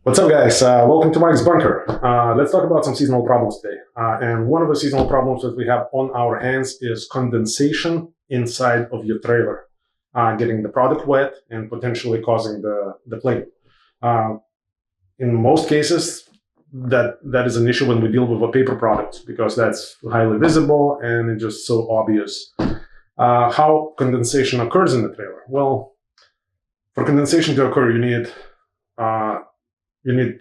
What's up, guys? Welcome to Mike's Bunker. Let's talk about some seasonal problems today. And one of the seasonal problems that we have on our hands is condensation inside of your trailer, getting the product wet and potentially causing the flame. In most cases, that is an issue when we deal with a paper product because that's highly visible and it's just so obvious. How condensation occurs in the trailer? Well, for condensation to occur, you need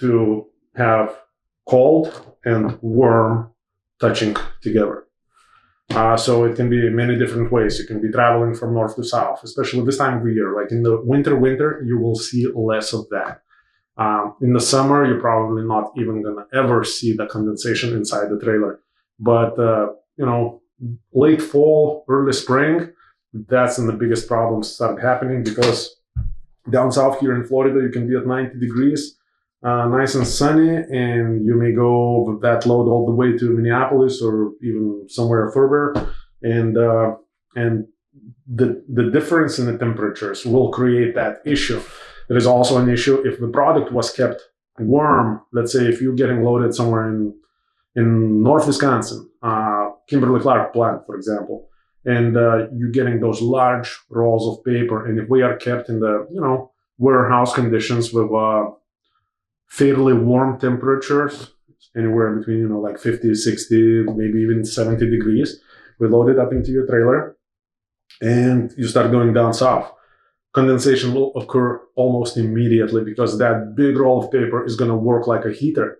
to have cold and warm touching together. So it can be many different ways. You can be traveling from north to south, especially this time of the year. Like in the winter, you will see less of that. In the summer, you're probably not even gonna ever see the condensation inside the trailer. But late fall, early spring, that's when the biggest problems start happening because down south here in Florida, you can be at 90 degrees. Nice and sunny, and you may go with that load all the way to Minneapolis or even somewhere further, and the difference in the temperatures will create that issue. There is also an issue if the product was kept warm. Let's say if you're getting loaded somewhere in North Wisconsin, Kimberly-Clark plant, for example, and you're getting those large rolls of paper, and if we are kept in the warehouse conditions with fairly warm temperatures, anywhere between, like 50, 60, maybe even 70 degrees. We load it up into your trailer and you start going down south. Condensation will occur almost immediately because that big roll of paper is going to work like a heater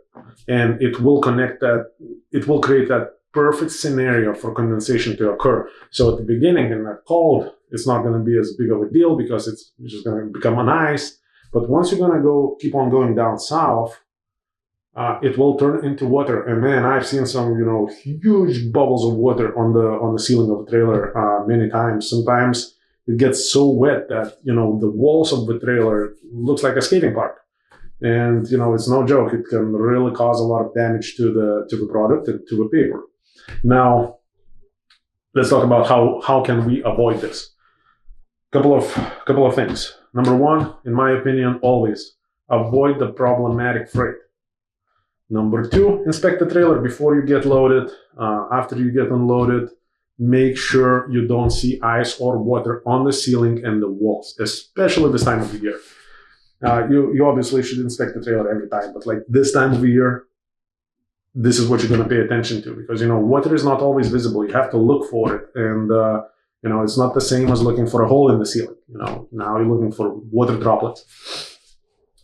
and it will create that perfect scenario for condensation to occur. So at the beginning, in that cold, it's not going to be as big of a deal because it's just going to become an ice. But once you're going to keep on going down south, it will turn into water. And man, I've seen some, huge bubbles of water on the ceiling of the trailer many times. Sometimes it gets so wet that, the walls of the trailer looks like a skating park. And, it's no joke. It can really cause a lot of damage to the product and to the paper. Now, let's talk about how can we avoid this. Couple of things. Number one, in my opinion, always avoid the problematic freight. Number two, inspect the trailer before you get loaded. After you get unloaded, make sure you don't see ice or water on the ceiling and the walls, especially this time of the year. You obviously should inspect the trailer every time, but like this time of the year, this is what you're going to pay attention to because, water is not always visible. You have to look for it. And, it's not the same as looking for a hole in the ceiling. Now you're looking for water droplets.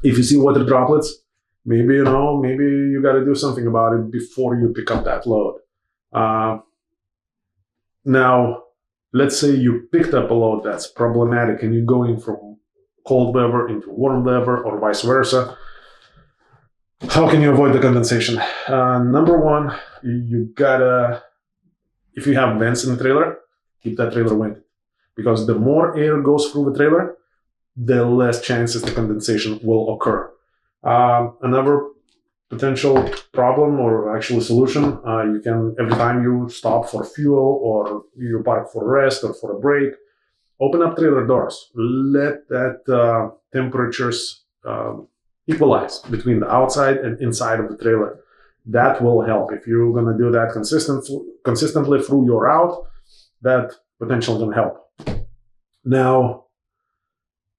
If you see water droplets, maybe you got to do something about it before you pick up that load. Now, let's say you picked up a load that's problematic and you're going from cold weather into warm weather or vice versa. How can you avoid the condensation? Number one, you gotta, if you have vents in the trailer, keep that trailer vented. Because the more air goes through the trailer, the less chances the condensation will occur. Another potential problem or actually solution, you can, every time you stop for fuel or you park for rest or for a break, open up trailer doors. Let that temperatures equalize between the outside and inside of the trailer. That will help. If you're going to do that consistently through your route, that potentially can help. Now,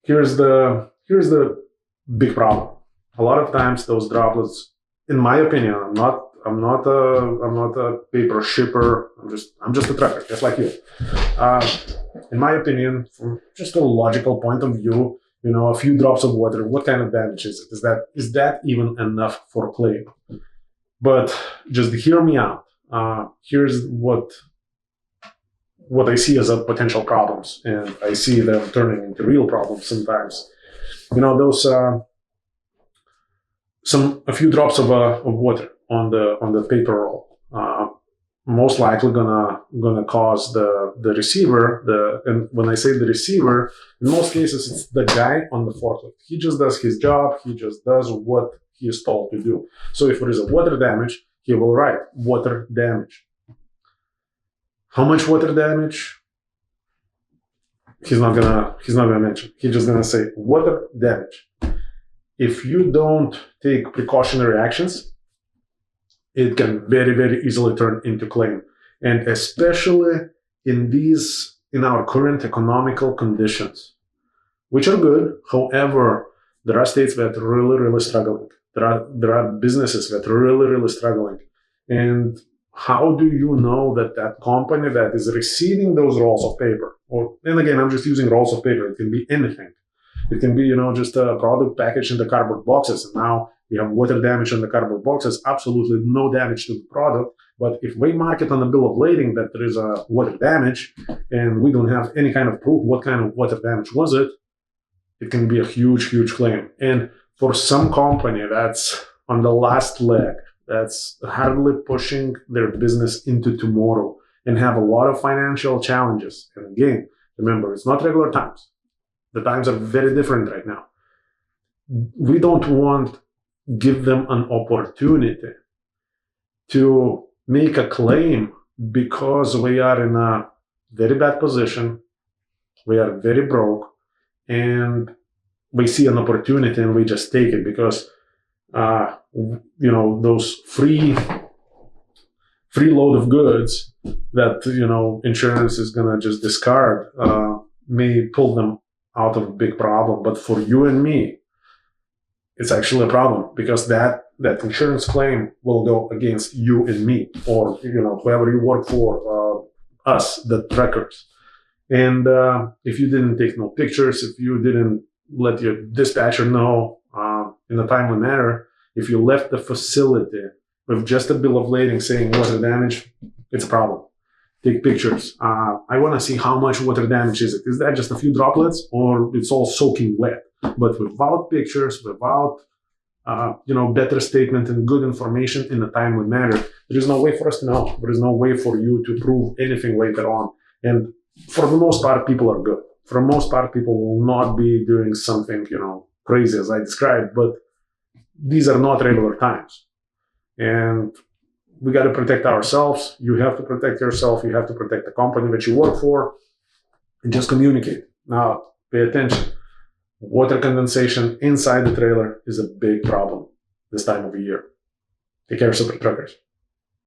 here's the big problem. A lot of times those droplets, in my opinion, I'm not a paper shipper. I'm just a trucker, just like you. In my opinion, from just a logical point of view, a few drops of water, what kind of damage is it? Is that even enough for a claim? But just hear me out. Here's what I see as a potential problems, and I see them turning into real problems sometimes. Those a few drops of water on the paper roll, most likely gonna cause the receiver. And when I say the receiver, in most cases it's the guy on the forklift. He just does his job. He just does what he is told to do. So if there is a water damage, he will write water damage. How much water damage? He's not gonna mention. He's just gonna say water damage. if you don't take precautionary actions, it can very, very easily turn into claim. And especially in our current economical conditions, which are good. However, there are states that are really, really struggling. There are businesses that are really, really struggling. And how do you know that that company that is receiving those rolls of paper, and again, I'm just using rolls of paper, it can be anything. It can be, just a product packaged in the cardboard boxes. And now we have water damage on the cardboard boxes, absolutely no damage to the product. But if we mark it on the bill of lading that there is a water damage and we don't have any kind of proof what kind of water damage was it, it can be a huge, huge claim. And for some company that's on the last leg, that's hardly pushing their business into tomorrow and have a lot of financial challenges. And again, remember, it's not regular times. The times are very different right now. We don't want to give them an opportunity to make a claim because we are in a very bad position, we are very broke, and we see an opportunity and we just take it because those free load of goods that insurance is gonna just discard may pull them out of a big problem. But for you and me, it's actually a problem because that insurance claim will go against you and me, or whoever you work for, us, the trekkers. And if you didn't take no pictures, if you didn't let your dispatcher know in a timely manner, if you left the facility with just a bill of lading saying water damage, it's a problem. Take pictures. I want to see how much water damage is it. Is that just a few droplets or it's all soaking wet? But without pictures, without better statement and good information in a timely manner, there is no way for us to know. There is no way for you to prove anything later on. And for the most part, people are good. For the most part, people will not be doing something, crazy as I described, but these are not regular times. And we got to protect ourselves. You have to protect yourself. You have to protect the company that you work for, and just communicate. Now, pay attention. Water condensation inside the trailer is a big problem this time of the year. Take care, super truckers.